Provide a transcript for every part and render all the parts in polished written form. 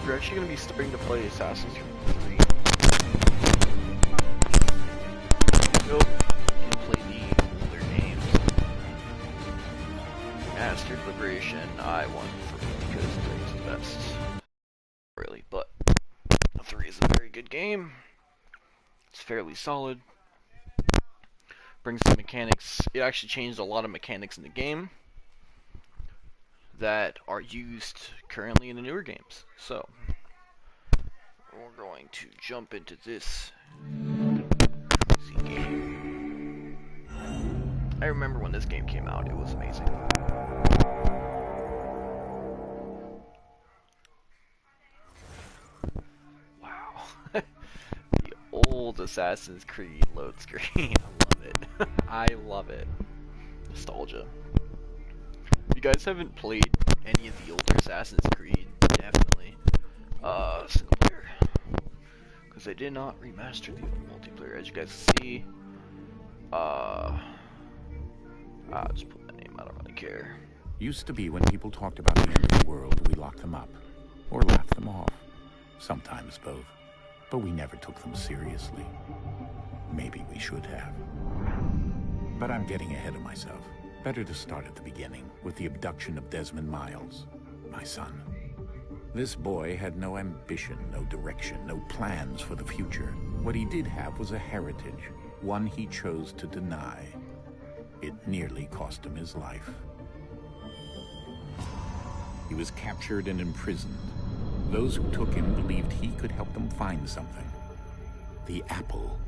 You're actually going to be starting to play Assassin's Creed 3. Nope. You can play the older games. Mastered Liberation, I won for because 3 is the best. Really, but 3 is a very good game. It's fairly solid. Brings the mechanics. It actually changed a lot of mechanics in the game that are used currently in the newer games. So, we're going to jump into this game. I remember when this game came out, it was amazing. Wow. The old Assassin's Creed load screen. I love it. I love it. Nostalgia. If you guys haven't played any of the older Assassin's Creed, definitely single player, because they did not remaster the multiplayer. As you guys see, I'll just put that name. I don't really care. Used to be when people talked about the end of the world, we locked them up or laughed them off. Sometimes both, but we never took them seriously. Maybe we should have. But I'm getting ahead of myself. Better to start at the beginning, with the abduction of Desmond Miles, my son. This boy had no ambition, no direction, no plans for the future. What he did have was a heritage, one he chose to deny. It nearly cost him his life. He was captured and imprisoned. Those who took him believed he could help them find something. The apple.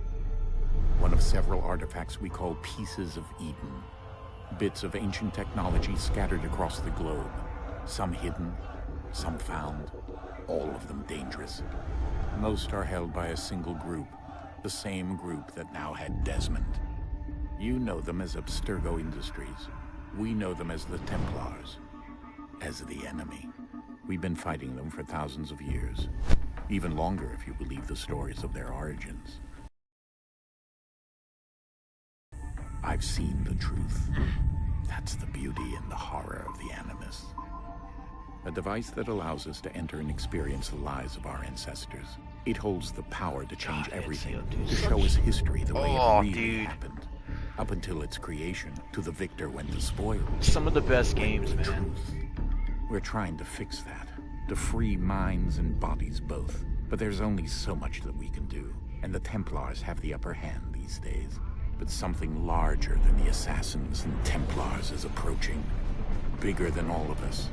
One of several artifacts we call Pieces of Eden. Bits of ancient technology scattered across the globe. Some hidden, some found, all of them dangerous. Most are held by a single group, the same group that now had Desmond. You know them as Abstergo Industries. We know them as the Templars, as the enemy. We've been fighting them for thousands of years, even longer if you believe the stories of their origins. I've seen the truth. That's the beauty and the horror of the Animus. A device that allows us to enter and experience the lives of our ancestors. It holds the power to change everything, to show us history the way it really happened. Up until its creation, to the victor went the spoil. Some of the best games, man. Truth. We're trying to fix that, to free minds and bodies both. But there's only so much that we can do, and the Templars have the upper hand these days. But something larger than the Assassins and Templars is approaching. Bigger than all of us.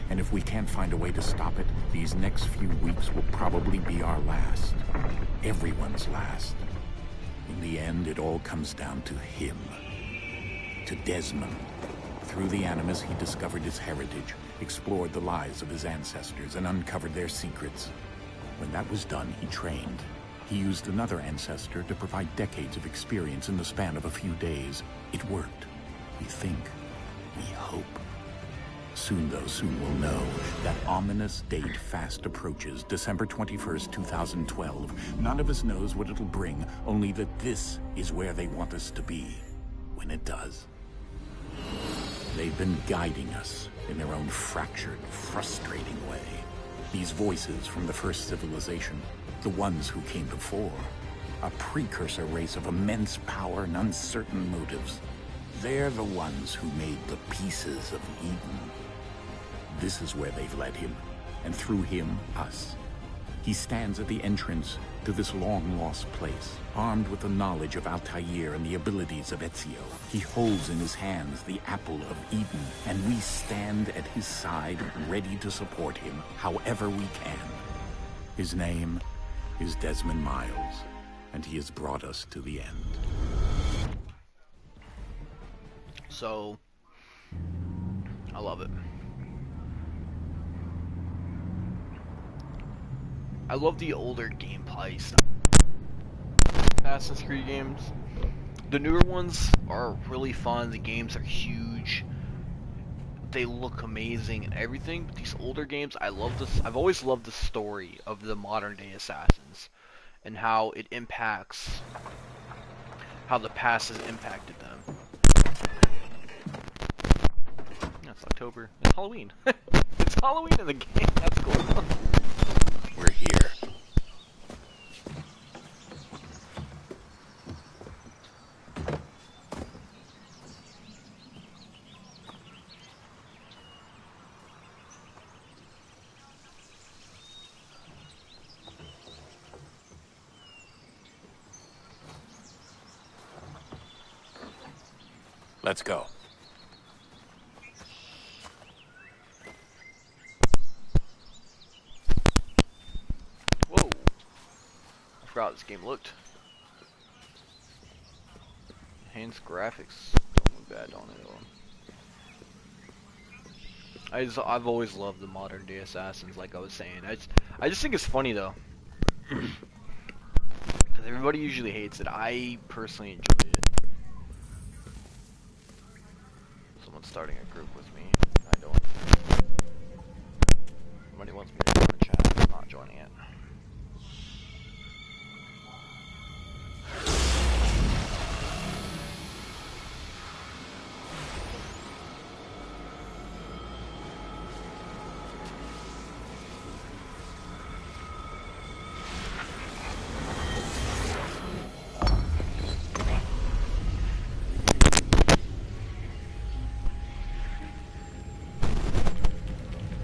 And if we can't find a way to stop it, these next few weeks will probably be our last. Everyone's last. In the end, it all comes down to him. To Desmond. Through the Animus, he discovered his heritage, explored the lives of his ancestors, and uncovered their secrets. When that was done, he trained. He used another ancestor to provide decades of experience in the span of a few days. It worked. We think. We hope. Soon, though, soon we'll know. That ominous date fast approaches, December 21st, 2012. None of us knows what it'll bring, only that this is where they want us to be. When it does. They've been guiding us in their own fractured, frustrating way. These voices from the first civilization, the ones who came before, a precursor race of immense power and uncertain motives. They're the ones who made the Pieces of Eden. This is where they've led him, and through him, us. He stands at the entrance to this long-lost place, armed with the knowledge of Altair and the abilities of Ezio. He holds in his hands the Apple of Eden, and we stand at his side, ready to support him however we can. His name is Desmond Miles, and he has brought us to the end. So, I love it. I love the older gameplay style. Assassin's Creed games. The newer ones are really fun. The games are huge. They look amazing and everything. But these older games, I love this. I've always loved the story of the modern day assassins and how it impacts, how the past has impacted them. Yeah, it's October. It's Halloween. It's Halloween in the game. That's cool. Let's go. Whoa. I forgot how this game looked. Enhanced graphics don't look bad on it though. I've always loved the modern day assassins, like I was saying. I just think it's funny though. Cause everybody usually hates it. I personally enjoy it. Someone's starting a group with me. I don't. Somebody wants me to join the chat. I'm not joining it.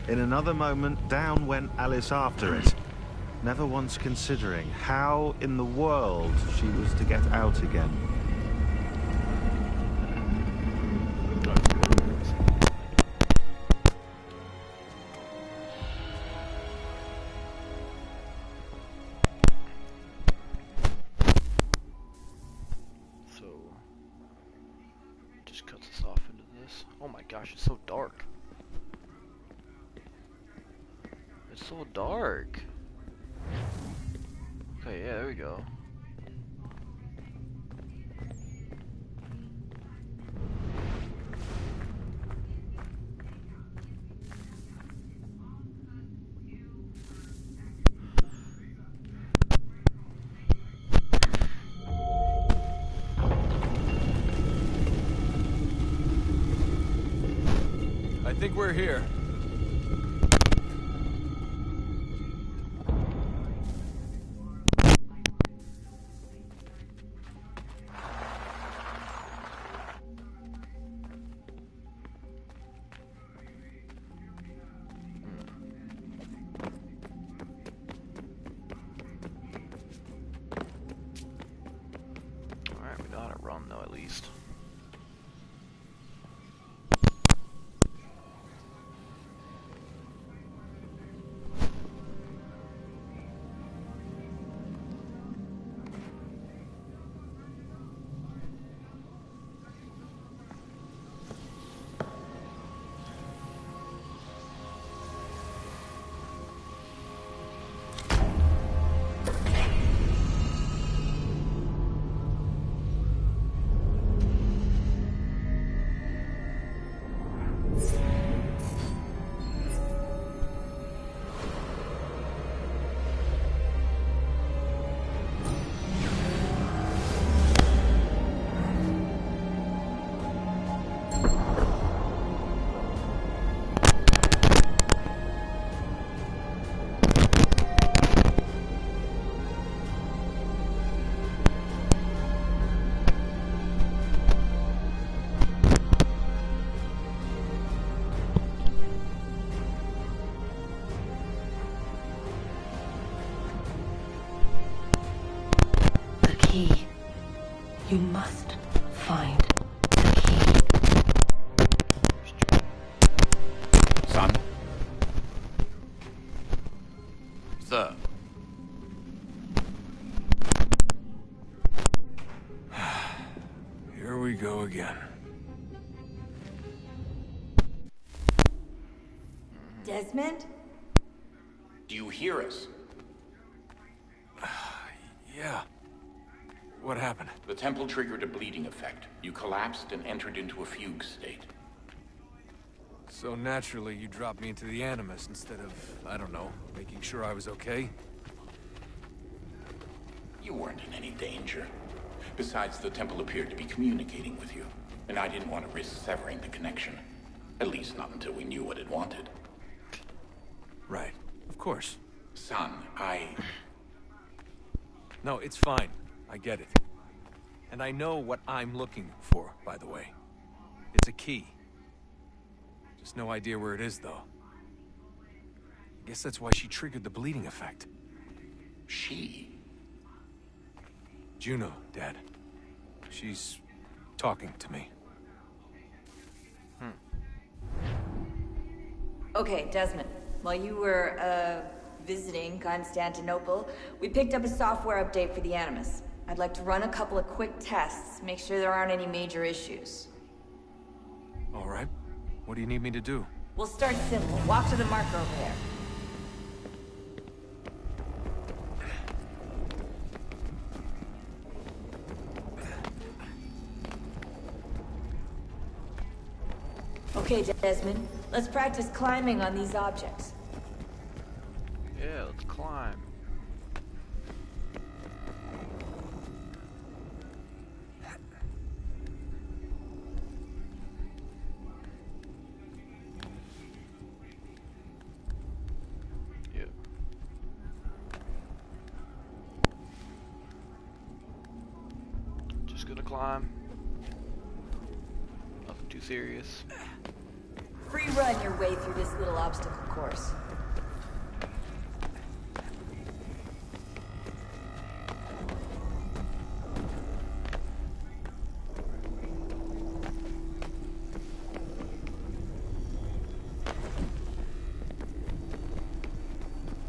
In another moment, down went Alice after it, never once considering how in the world she was to get out again. So, just cuts us off into this. Oh my gosh, it's so dark. It's so dark. Okay, yeah, there we go. I think we're here. Alright, we know how to run though, at least. The key. You must find the key. Son? Sir. Here we go again. Desmond? Do you hear us? Yeah. What happened? The temple triggered a bleeding effect. You collapsed and entered into a fugue state. So naturally, you dropped me into the Animus instead of, I don't know, making sure I was okay? You weren't in any danger. Besides, the temple appeared to be communicating with you, and I didn't want to risk severing the connection. At least not until we knew what it wanted. Right. Of course. Son, No, it's fine. I get it. And I know what I'm looking for, by the way. It's a key. Just no idea where it is, though. I guess that's why she triggered the bleeding effect. She? Juno, Dad. She's talking to me. Okay, Desmond. While you were, visiting Constantinople, we picked up a software update for the Animus. I'd like to run a couple of quick tests, make sure there aren't any major issues. All right. What do you need me to do? We'll start simple. Walk to the marker over there. Okay, Desmond. Let's practice climbing on these objects. Yeah, let's climb. Yeah. Just gonna climb. Nothing too serious. Free run your way through this little obstacle course.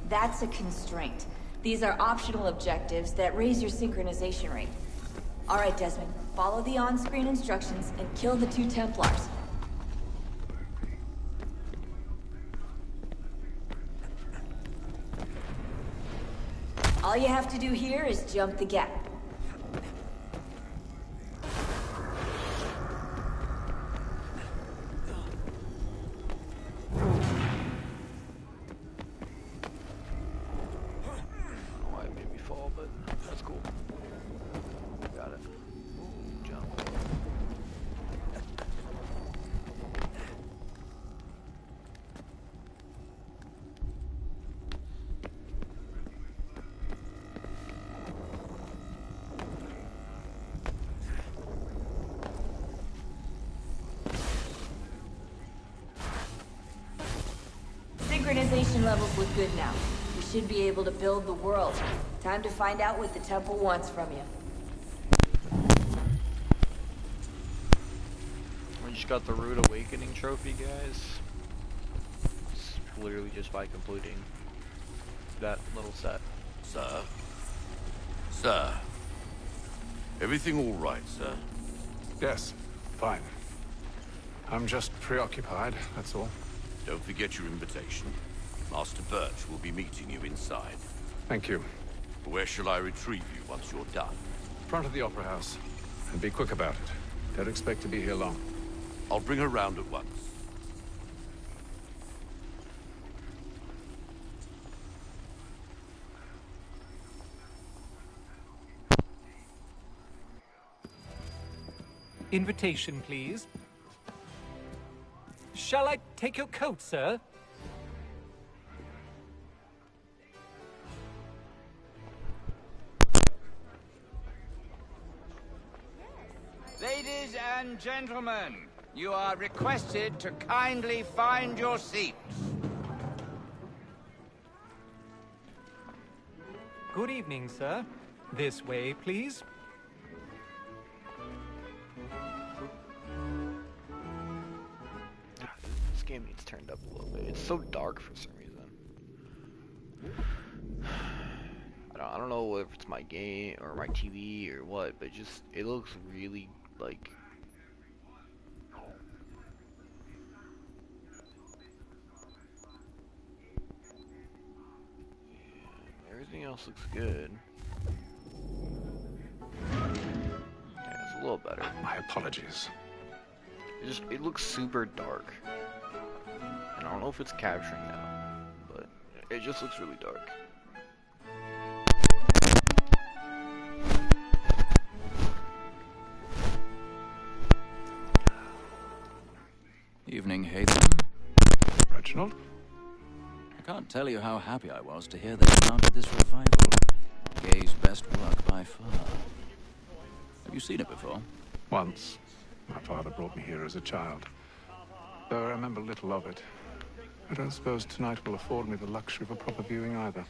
That's a constraint. These are optional objectives that raise your synchronization rate. All right, Desmond, follow the on-screen instructions and kill the 2 Templars. All you have to do here is jump the gap. I don't know why it made me fall, but that's cool. Got it. Ooh, jump. Synchronization levels look good now. We should be able to build the world. Time to find out what the temple wants from you. We just got the Rude Awakening trophy, guys. It's literally just by completing that little set. Sir? Sir? Everything all right, sir? Yes, fine. I'm just preoccupied, that's all. Don't forget your invitation. Master Birch will be meeting you inside. Thank you. Where shall I retrieve you once you're done? Front of the Opera House. And be quick about it. Don't expect to be here long. I'll bring her round at once. Invitation, please. Shall I take your coat, sir? Ladies and gentlemen, you are requested to kindly find your seats. Good evening, sir. This way, please. This game needs turned up a little bit. It's so dark for some reason. I don't know if it's my game or my TV or what, but it looks really like. Everything else looks good. Yeah, it's a little better. My apologies. It looks super dark. And I don't know if it's capturing that, but it just looks really dark. Evening, Hayden. Reginald? I can't tell you how happy I was to hear they mounted this revival. Gay's best work by far. Have you seen it before? Once. My father brought me here as a child. Though I remember little of it. I don't suppose tonight will afford me the luxury of a proper viewing either.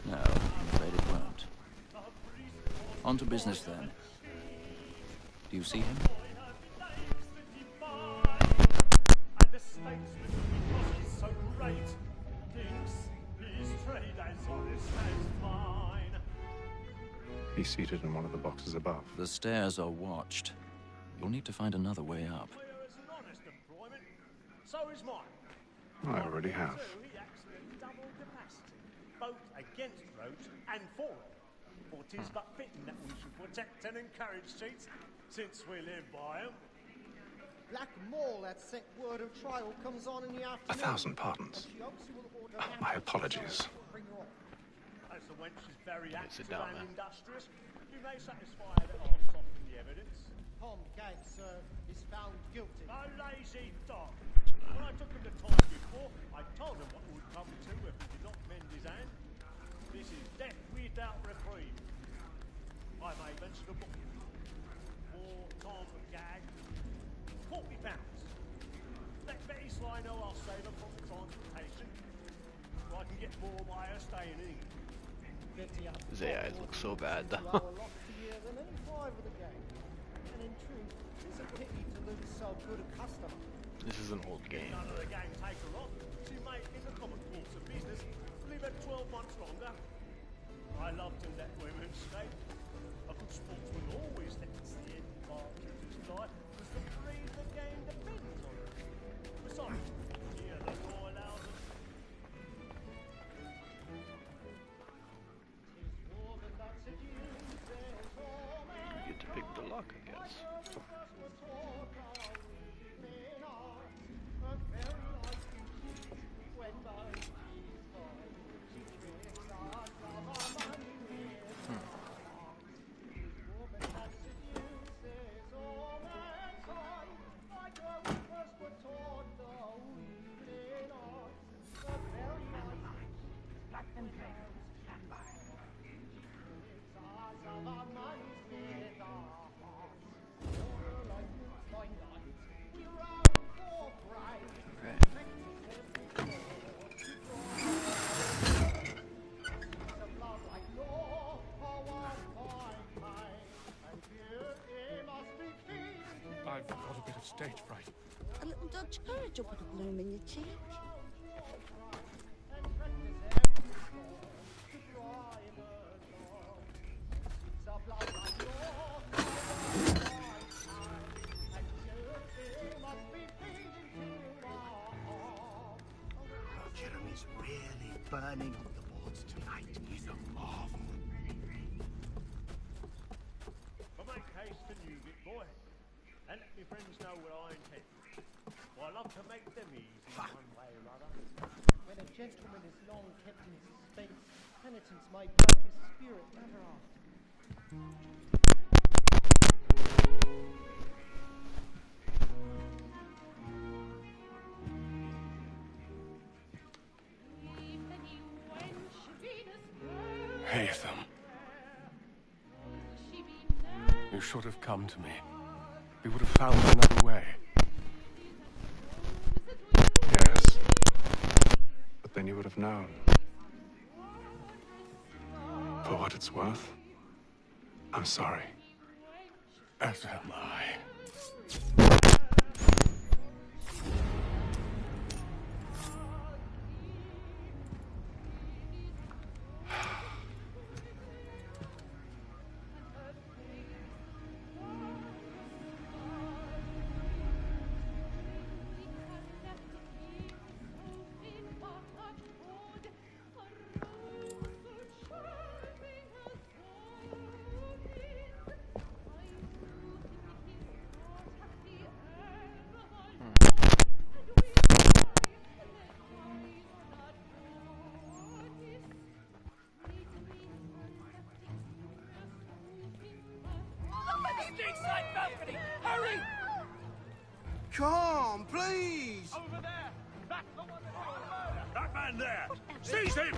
No, I'm afraid it won't. On to business then. Do you see him? statesman because he's so great. Thinks his trade as honest as mine. He's seated in one of the boxes above. The stairs are watched. You'll need to find another way up. It's an honest employment. So is mine. I already have. So he acts at double capacity, both against Roach and for it. For 'tis but fitting that we should protect and encourage cheats, since we live by 'em. Black Mall, that set word of trial comes on in the afternoon. 1,000 pardons. My apologies. As the wench is very active down, and man. industrious, you may satisfy that I'll soften the evidence. Tom Gates, sir, is found guilty. A lazy dog. When I took him the time before, I told him what would come to if he did not mend his hand. This is death without reprieve. I may mention a book. For Tom Gag, £40. Let Betty Sly know I'll save her from transportation, so I can get more by her staying in England. His AIs look so bad though. Than any five of the game. And in truth, it's a pity to lose so good a customer. This is an old game. None of the gang take her off. She may, in the common course of business, live at 12 months longer. I love to let women stay. A good sportsman always lets the end partridge fly, because the breed of the game depends on it. Besides, here the law allows it. You get to pick the lock, I guess. I've got a bit of stage fright. A little Dutch courage will put a bloom in your cheek. Jeremy's really burning on the boards tonight. He's a marvel. But make haste to Newgate, boy, and let me friends know what I intend. For I love to make them easy one way or other. When a gentleman is long kept in suspense, penitence may break his spirit never after. Haytham. You should have come to me. We would have found another way. Yes. But then you would have known. For what it's worth, I'm sorry. As am I. Hurry! Come, please! Over there! That man there! Seize him!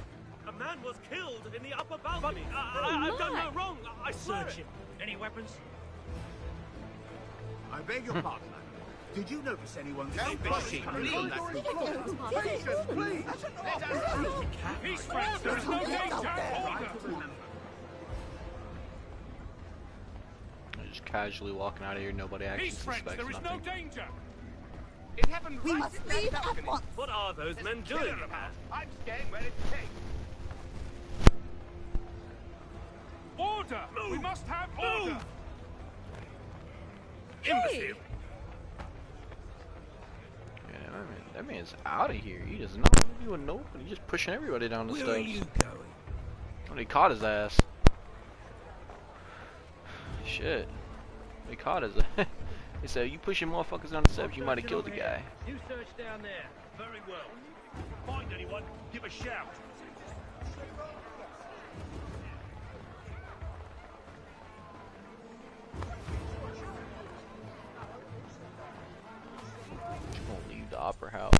A man was killed in the upper balcony. I've done no wrong. I swear it. Any weapons? I beg your pardon, madam. Did you notice anyone coming from that room? Please! Peace, friends! There is no danger! Just casually walking out of here, nobody actually Peace, friends! suspects There is nothing. no danger! We must leave at once. What are those men doing? I'm staying where it's safe. Order! Move. We must have order! Imbecile! Yeah, that man's out of here. He does not want to do a nope, and he's just pushing everybody down the steps. Where are you going? Oh, they caught his ass. Shit. They caught his ass. They said, you pushing motherfuckers down the steps, you might have killed the guy. You search down there. Very well. Find anyone, give a shout. Won't leave the opera house.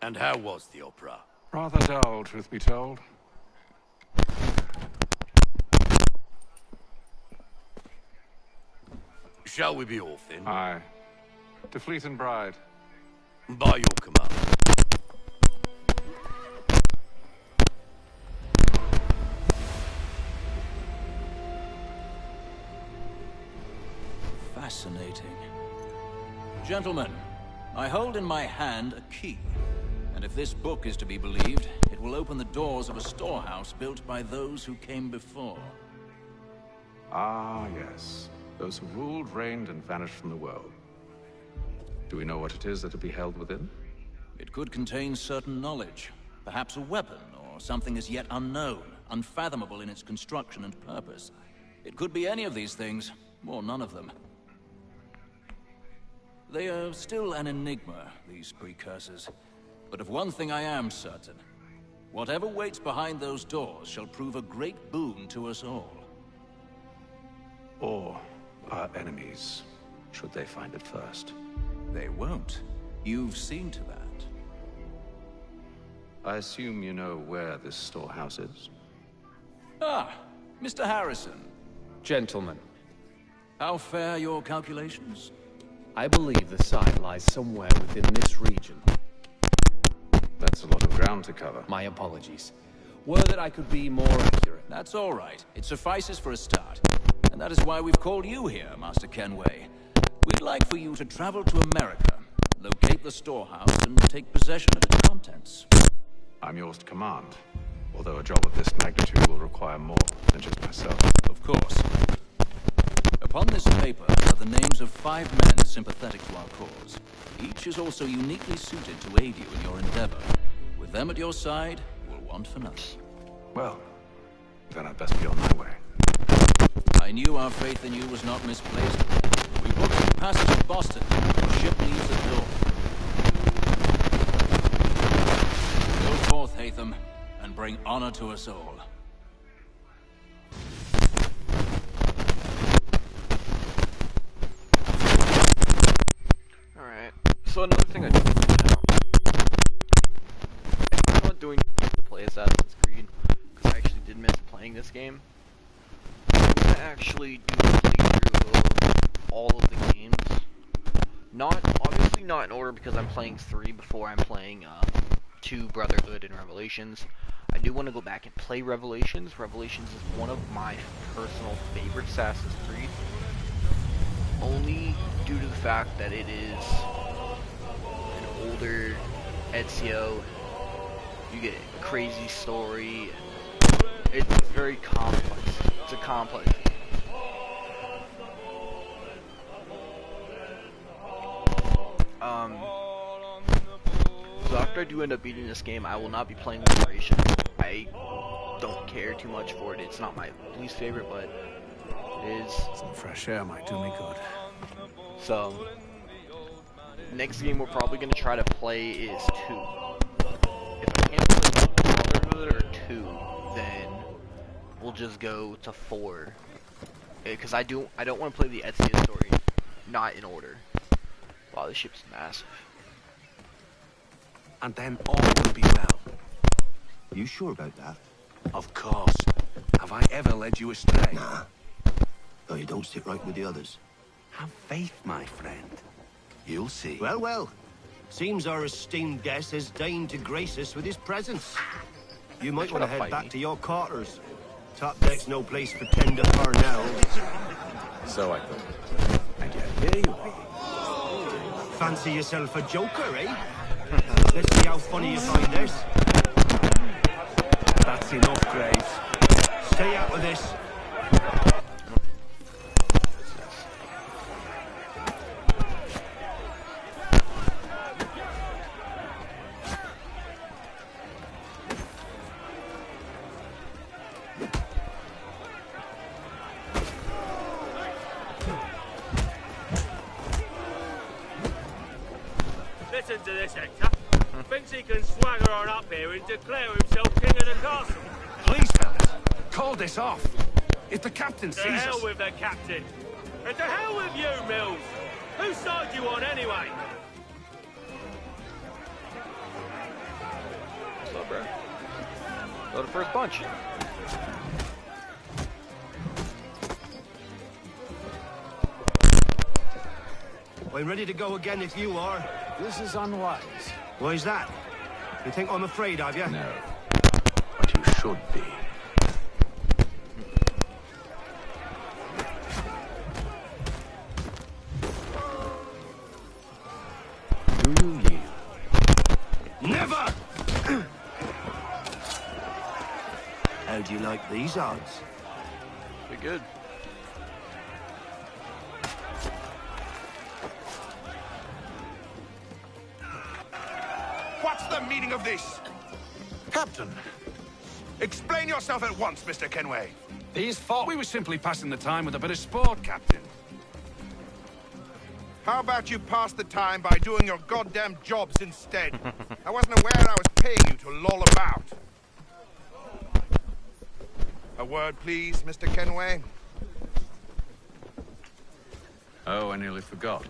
And how was the opera? Rather dull, truth be told. Shall we be off then? Aye. To Fleet and Bride. By your command. Fascinating. Gentlemen, I hold in my hand a key. And if this book is to be believed, it will open the doors of a storehouse built by those who came before. Ah, yes. Those who ruled, reigned, and vanished from the world. Do we know what it is that will be held within? It could contain certain knowledge. Perhaps a weapon, or something as yet unknown, unfathomable in its construction and purpose. It could be any of these things, or none of them. They are still an enigma, these precursors. But of one thing I am certain. Whatever waits behind those doors shall prove a great boon to us all. Or our enemies, should they find it first. They won't. You've seen to that. I assume you know where this storehouse is? Ah, Mr. Harrison. Gentlemen. How fare your calculations? I believe the site lies somewhere within this region. That's a lot of ground to cover. My apologies. Were that I could be more accurate. That's all right. It suffices for a start. And that is why we've called you here, Master Kenway. We'd like for you to travel to America, locate the storehouse, and take possession of its contents. I'm yours to command, although a job of this magnitude will require more than just myself. Of course. Upon this paper are the names of 5 men sympathetic to our cause. Each is also uniquely suited to aid you in your endeavor. With them at your side, you will want for nothing. Well, then I'd best be on my way. I knew our faith in you was not misplaced. We booked you passage to Boston. Your ship leaves the door. Go forth, Hatham, and bring honor to us all. Alright, so another thing I did point out. I'm not doing to play Assassin's Creed, because I actually did miss playing this game. I'm gonna actually do a playthrough of all of the games. Obviously not in order, because I'm playing 3 before I'm playing 2, Brotherhood, and Revelations. I do want to go back and play Revelations. Revelations is one of my personal favorite Assassin's Creed. Only due to the fact that it is an older Ezio. You get a crazy story. It's very complex. It's a complex game. So after I do end up beating this game, I will not be playing Liberation. I don't care too much for it. It's not my least favorite, but it is. Some fresh air might do me good. So, next game we're probably going to try to play is 2. If I can't play Brotherhood or 2, then we'll just go to 4. Because I don't want to play the Ezio story not in order. Wow, this ship's massive. And then all will be well. You sure about that? Of course. Have I ever led you astray? Nah. No, you don't stick right with the others. Have faith, my friend. You'll see. Well, well. Seems our esteemed guest has deigned to grace us with his presence. You might want to head back to your quarters. Top deck's no place for tender Parnell. So I thought. And yet here you are. Fancy yourself a joker, eh? Let's see how funny you find this. That's enough, Graves. Stay out of this. Listen to this, Hector. Thinks he can swagger on up here and declare himself king of the castle. Please, fellas, call this off. If the captain To sees hell us... with the captain. And to hell with you, Mills. Whose side you on, anyway? What's up, bro? Go to first bunch. I'm ready to go again if you are. This is unwise. Why's that? You think I'm afraid, have you? No. But you should be. Do you yield? Never! How do you like these odds? Pretty good. What's the meaning of this? Captain, Explain yourself at once, Mr. Kenway. these fought. We were simply passing the time with a bit of sport, Captain. How about you pass the time by doing your goddamn jobs instead? I wasn't aware I was paying you to loll about. A word, please, Mr. Kenway. Oh, I nearly forgot.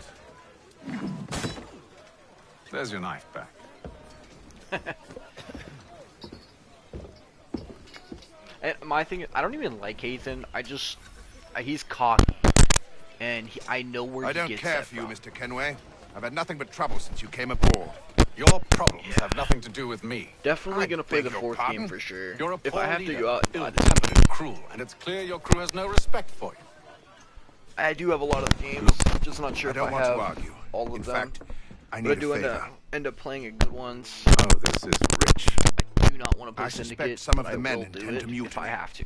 There's your knife back. And my thing, I don't even like Hazen. He's cocky, and I know where I he don't gets care that for you, from. Mr. Kenway. I've had nothing but trouble since you came aboard. Your problems have nothing to do with me. Definitely gonna play the beg your fourth pardon? game for sure. You're a If poor I have to leader, go out, ill-tempered and cruel, and it's clear your crew has no respect for you. I do have a lot of games. Just not sure I don't if I want have to argue. all of In them. fact, I but need I do a end favor. up playing a good ones. Oh, this is rich. I do not want to play I suspect Syndicate. some of but the I men will do intend it to mutiny. if I have to.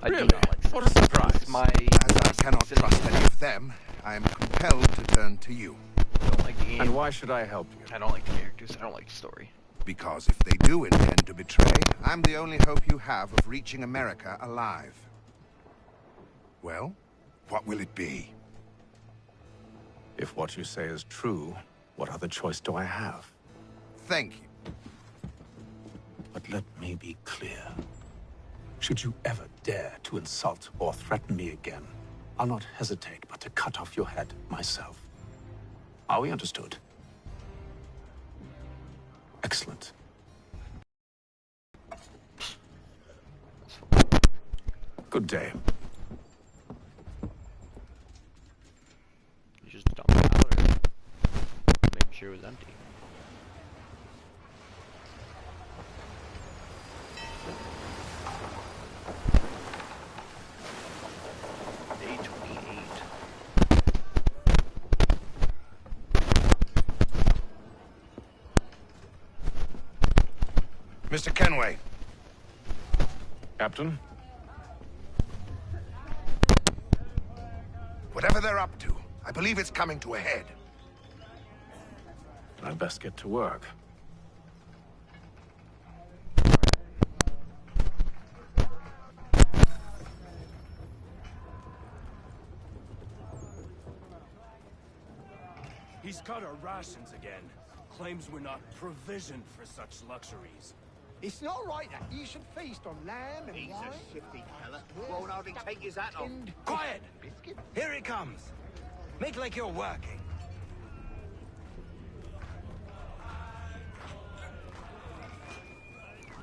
I Really? do not like What a surprise. my. As I cannot trust any of them, I am compelled to turn to you. I don't like the game. And why should I help you? I don't like the characters. I don't like the story. Because if they do intend to betray, I'm the only hope you have of reaching America alive. Well, what will it be? If what you say is true, what other choice do I have? Thank you. But let me be clear. Should you ever dare to insult or threaten me again, I'll not hesitate but to cut off your head myself. Are we understood? Excellent. Good day. You just dump it out or make sure it was empty. Day 28. Mr. Kenway, Captain? whatever they're up to, I believe it's coming to a head. I'd best get to work. He's cut our rations again. Claims we're not provisioned for such luxuries. It's not right that you should feast on lamb and He's wine. a shifty fella. Won't hardly take his hat off. Quiet! Here he comes. Make like you're working.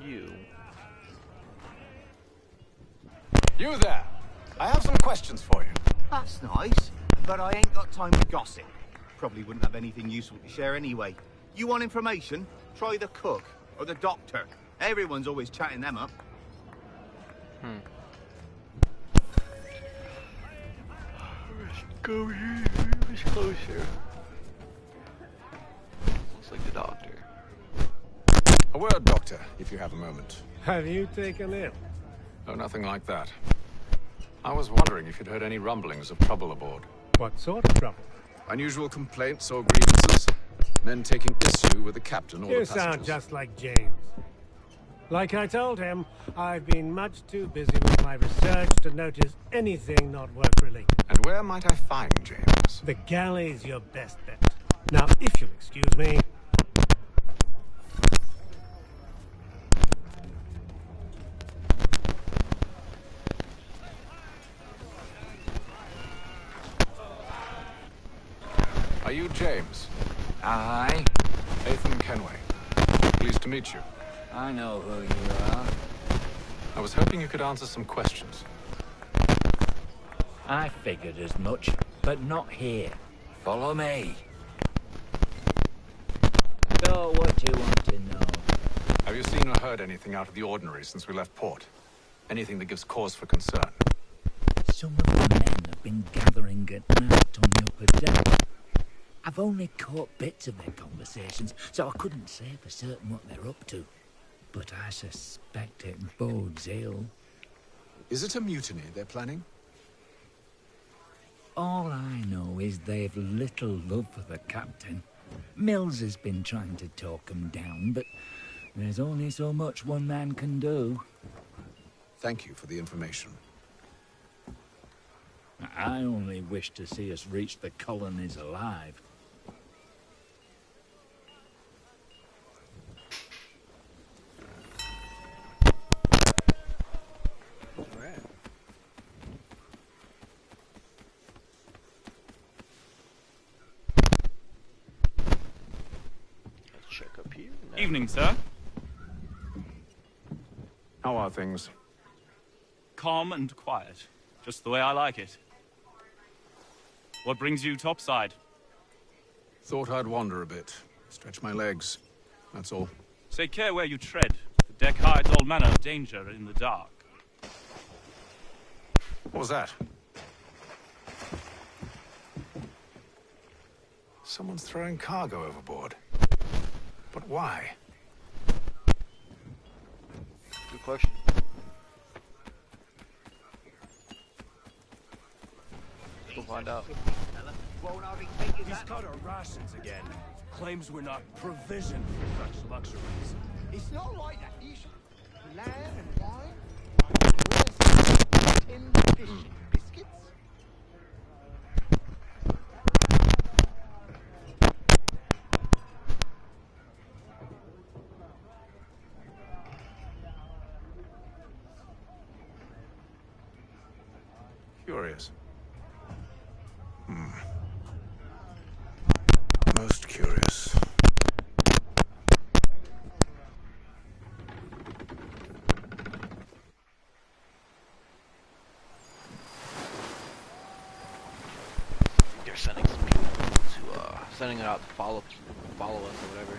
You. You there! I have some questions for you. That's nice, but I ain't got time to gossip. Probably wouldn't have anything useful to share anyway. You want information? Try the cook or the doctor. Everyone's always chatting them up. look over here. Much closer. Looks like the doctor. A word, Doctor, if you have a moment. Have you taken ill? Oh, nothing like that. I was wondering if you'd heard any rumblings of trouble aboard. What sort of trouble? Unusual complaints or grievances? Men taking issue with the captain or You the passengers? sound just like James. Like I told him, I've been much too busy with my research to notice anything not work-related. And where might I find James? The galley's your best bet. Now, if you'll excuse me... Are you James? Aye. Ethan Kenway. Pleased to meet you. I know who you are. I was hoping you could answer some questions. I figured as much, but not here. Follow me. So what you want to know? Have you seen or heard anything out of the ordinary since we left port? Anything that gives cause for concern? Some of the men have been gathering at night on the upper deck. I've only caught bits of their conversations, so I couldn't say for certain what they're up to. But I suspect it bodes ill. Is it a mutiny they're planning? All I know is they've little love for the captain. Mills has been trying to talk him down, but there's only so much one man can do. Thank you for the information. I only wish to see us reach the colonies alive. Check up here. No. Evening, sir. How are things? Calm and quiet. Just the way I like it. What brings you topside? Thought I'd wander a bit. Stretch my legs. That's all. Take care where you tread. The deck hides all manner of danger in the dark. What was that? Someone's throwing cargo overboard. But why? Good question. We'll find out. He's cut our rations again. Claims we're not provisioned for such luxuries. It's not like that. You should... Lamb and wine? Tinned fish and biscuits? Curious. Most curious. They're sending some people to sending it out to follow us or whatever.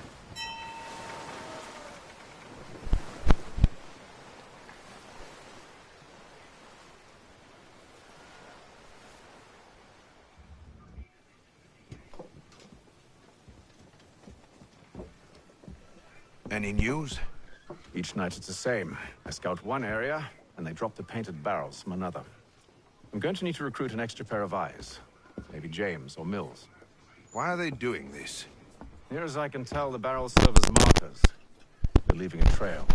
Any news? Each night it's the same. I scout one area, and they drop the painted barrels from another. I'm going to need to recruit an extra pair of eyes. Maybe James or Mills. Why are they doing this? Near as I can tell, the barrels serve as markers. They're leaving a trail.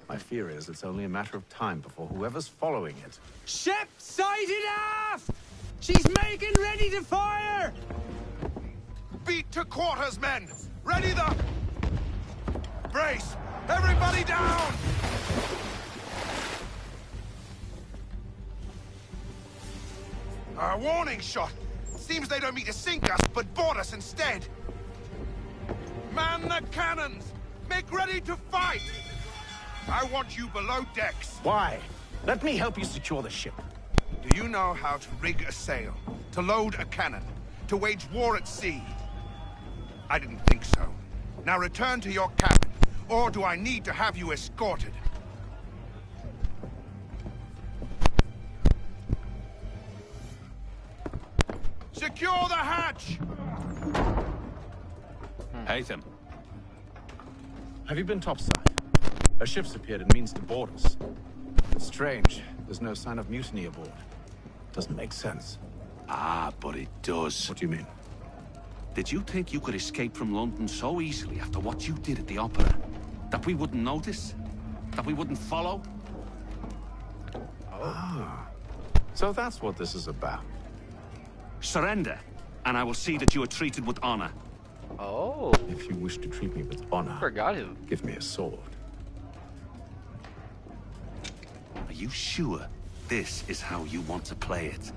My fear is it's only a matter of time before whoever's following it... Ship sighted aft! She's making ready to fire! Beat to quarters, men! Ready the... Brace! Everybody down! A warning shot! Seems they don't mean to sink us, but board us instead! Man the cannons! Make ready to fight! I want you below decks. Why? Let me help you secure the ship. Do you know how to rig a sail? To load a cannon? To wage war at sea? I didn't think so. Now return to your cabin, or do I need to have you escorted? Secure the hatch! Haytham. Have you been topside? A ship's appeared and means to board us. It's strange. There's no sign of mutiny aboard. Doesn't make sense. Ah, but it does. What do you mean? Did you think you could escape from London so easily after what you did at the Opera? That we wouldn't notice? That we wouldn't follow? Ah. So that's what this is about. Surrender, and I will see that you are treated with honor. Oh. If you wish to treat me with honor, Forgot him. give me a sword. Are you sure this is how you want to play it?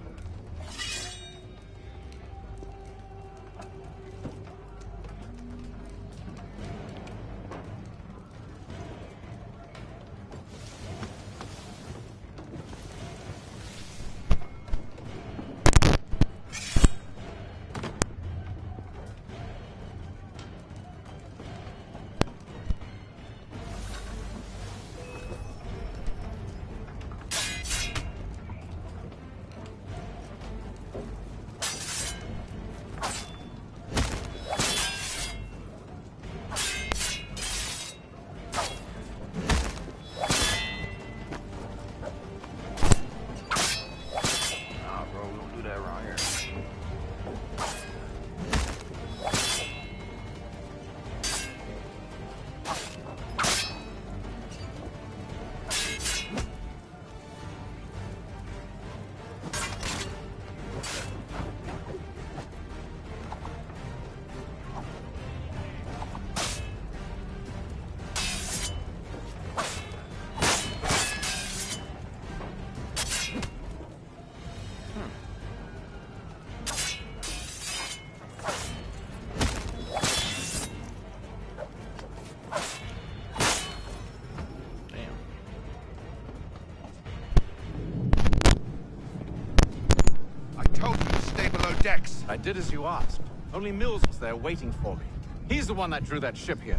I did as you asked. Only Mills was there waiting for me. He's the one that drew that ship here.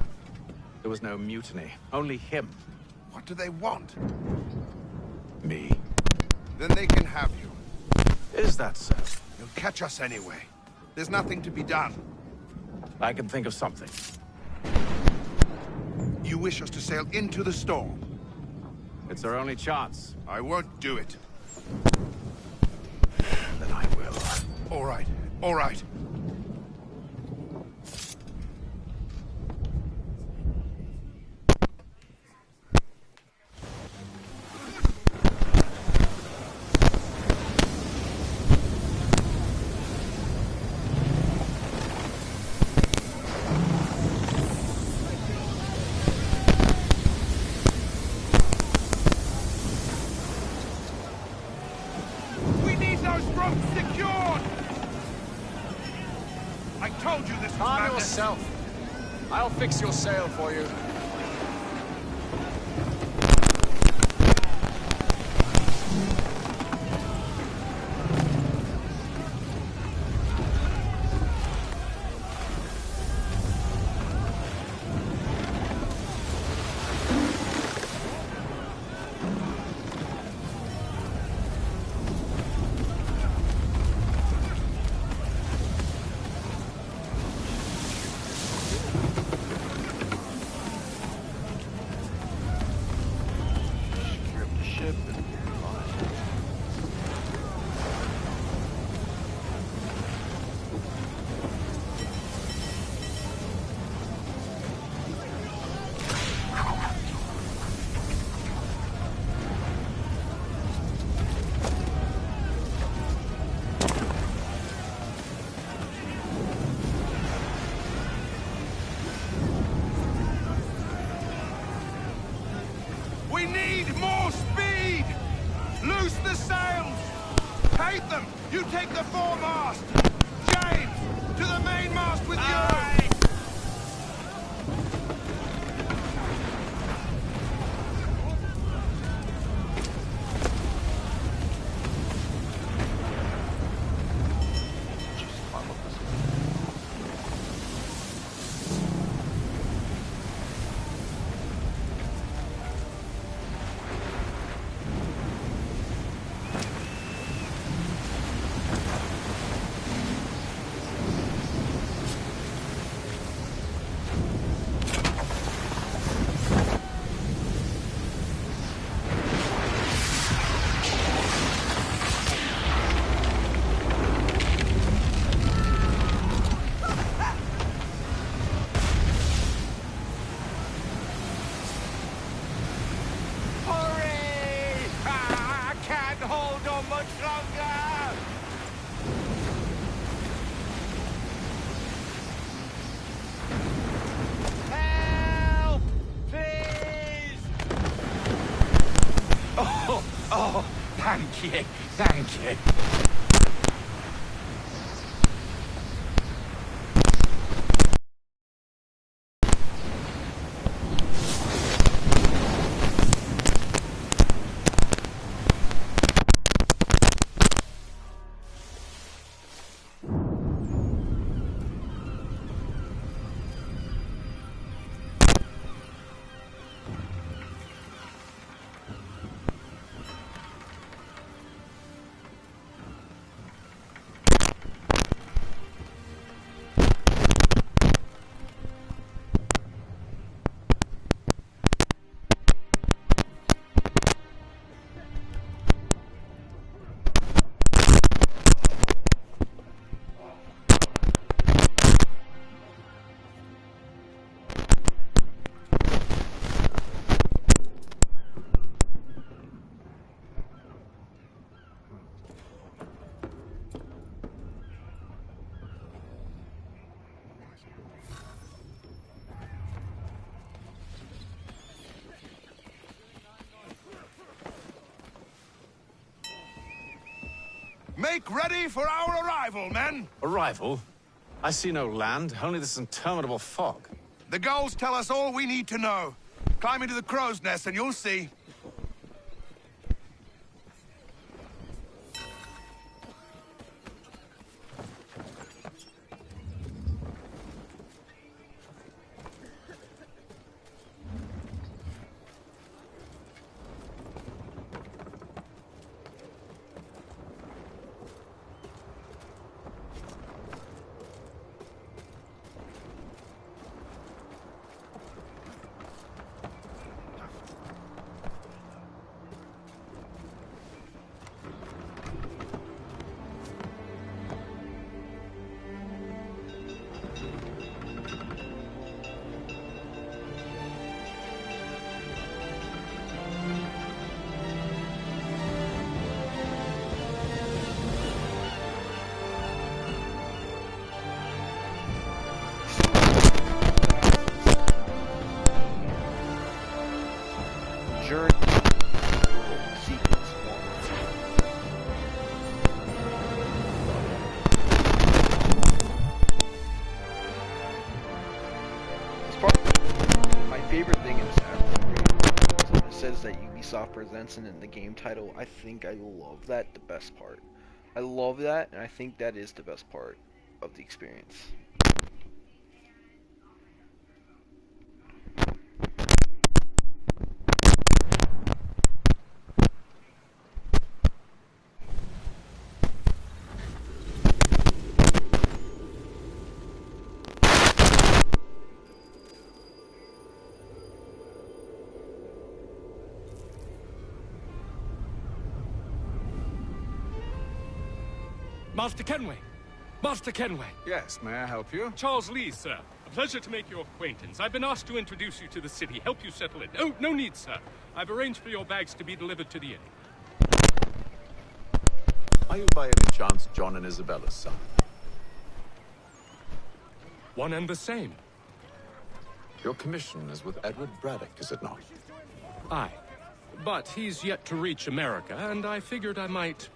There was no mutiny, only him. What do they want? Me. Then they can have you. Is that so? You'll catch us anyway. There's nothing to be done. I can think of something. You wish us to sail into the storm? It's our only chance. I won't do it. Then I will. All right. All right. We need those ropes secured! I told you this was Calm madness. yourself. I'll fix your sail for you. We need more speed! Loose the sails! Haytham, you take the foremast! James, to the mainmast with you! you. Thank you. Make ready for our arrival, men! Arrival? I see no land, only this interminable fog. The gulls tell us all we need to know. Climb into the crow's nest and you'll see. Journey sequence 1. It's probably my favorite thing in this app. It says that Ubisoft presents it in the game title. I think I love that the best part. I love that, and I think that is the best part of the experience. Master Kenway! Master Kenway! Yes, may I help you? Charles Lee, sir. A pleasure to make your acquaintance. I've been asked to introduce you to the city, help you settle in. Oh, no need, sir. I've arranged for your bags to be delivered to the inn. Are you by any chance John and Isabella's son? One and the same. Your commission is with Edward Braddock, is it not? Aye. But he's yet to reach America, and I figured I might...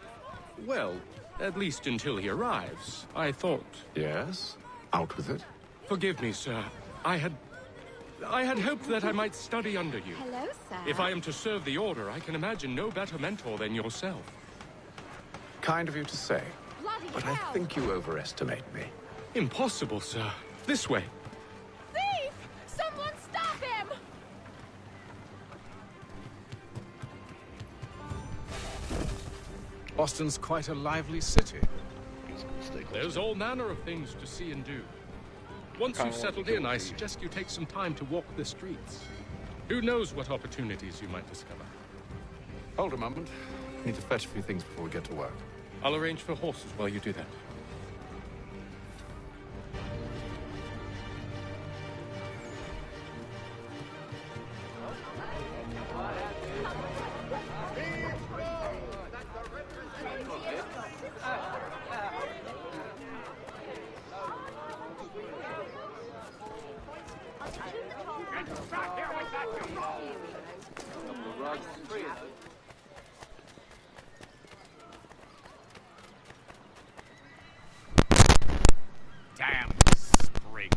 well, at least until he arrives, I thought... Yes? Out with it. Forgive me, sir. I had hoped that I might study under you. Hello, sir. If I am to serve the Order, I can imagine no better mentor than yourself. Kind of you to say. Bloody but hell. I think you overestimate me. Impossible, sir. This way. Thief! Someone stop him! Boston's quite a lively city. There's all manner of things to see and do. Once you've settled in, I suggest you take some time to walk the streets. Who knows what opportunities you might discover. Hold a moment. Need to fetch a few things before we get to work. I'll arrange for horses while you do that.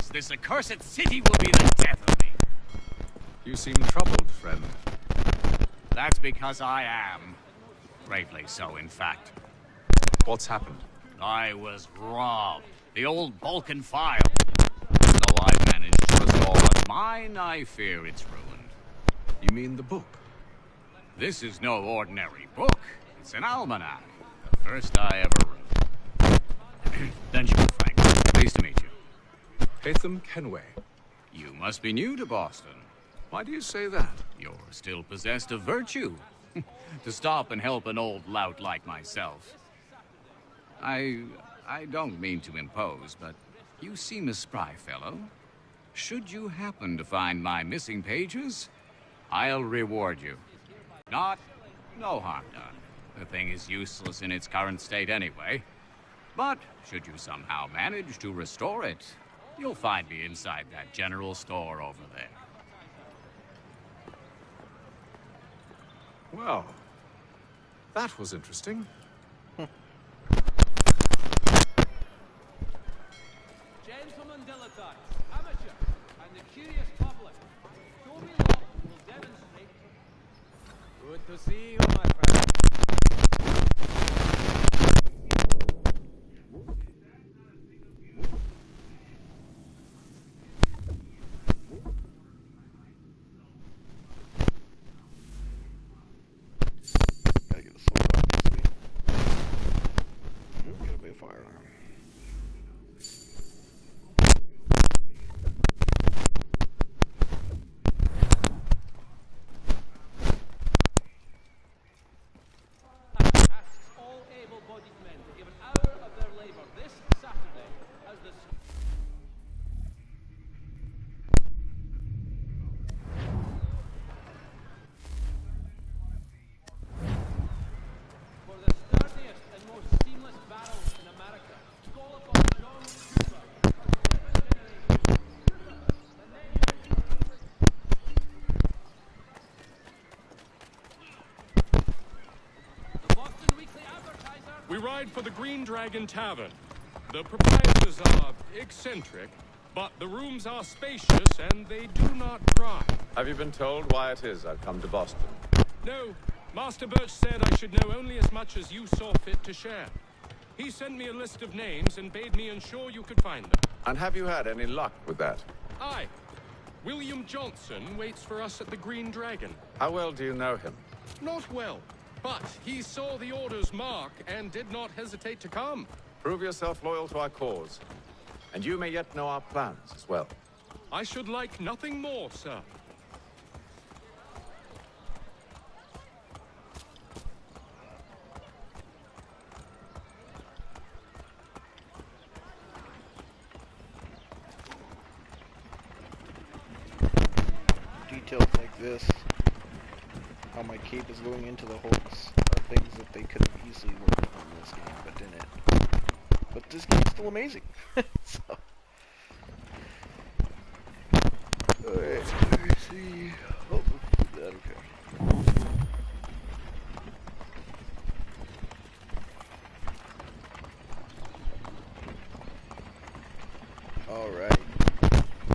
lose, this accursed city will be the death of me. You seem troubled, friend. That's because I am. Gravely so, in fact. What's happened? I was robbed. The old Balkan file. Though I've managed to restore what's mine, I fear it's ruined. You mean the book? This is no ordinary book. It's an almanac. The first I ever wrote. Benjamin Franklin, pleased to meet you. Haytham Kenway. You must be new to Boston. Why do you say that? You're still possessed of virtue. To stop and help an old lout like myself. I don't mean to impose, but you seem a spry fellow. Should you happen to find my missing pages, I'll reward you. No harm done. The thing is useless in its current state anyway. But should you somehow manage to restore it, you'll find me inside that general store over there. Well, that was interesting. Gentlemen dilettantes, amateur, and the curious public, Toby Locke will demonstrate. Good to see you, my friend. Gotta get a sword, obviously. Gotta be a firearm. All able-bodied men to give an hour of their labor this Saturday as the... For the sturdiest and most seamless barrels in America, call upon John Cooper. The Boston Weekly Advertiser. We ride for the Green Dragon Tavern. The proprietors are eccentric, but the rooms are spacious and they do not cry. Have you been told why it is I've come to Boston? No, Master Birch said I should know only as much as you saw fit to share. He sent me a list of names and bade me ensure you could find them. And have you had any luck with that? Aye. William Johnson waits for us at the Green Dragon. How well do you know him? Not well, but he saw the order's mark and did not hesitate to come. Prove yourself loyal to our cause. And you may yet know our plans as well. I should like nothing more, sir. Details like this, how my cape is going into the holes, are things that they could have easily worked on in this game, but didn't. But this game's still amazing. So. Alright, let me see. Oh, that okay. Alright.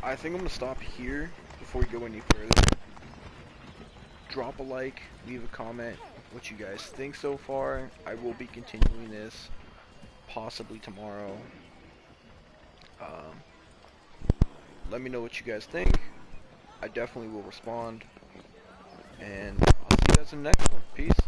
I think I'm gonna stop here before we go any further. Drop a like, leave a comment, what you guys think so far. I will be continuing this possibly tomorrow. Let me know what you guys think. I definitely will respond. And I'll see you guys in the next one. Peace.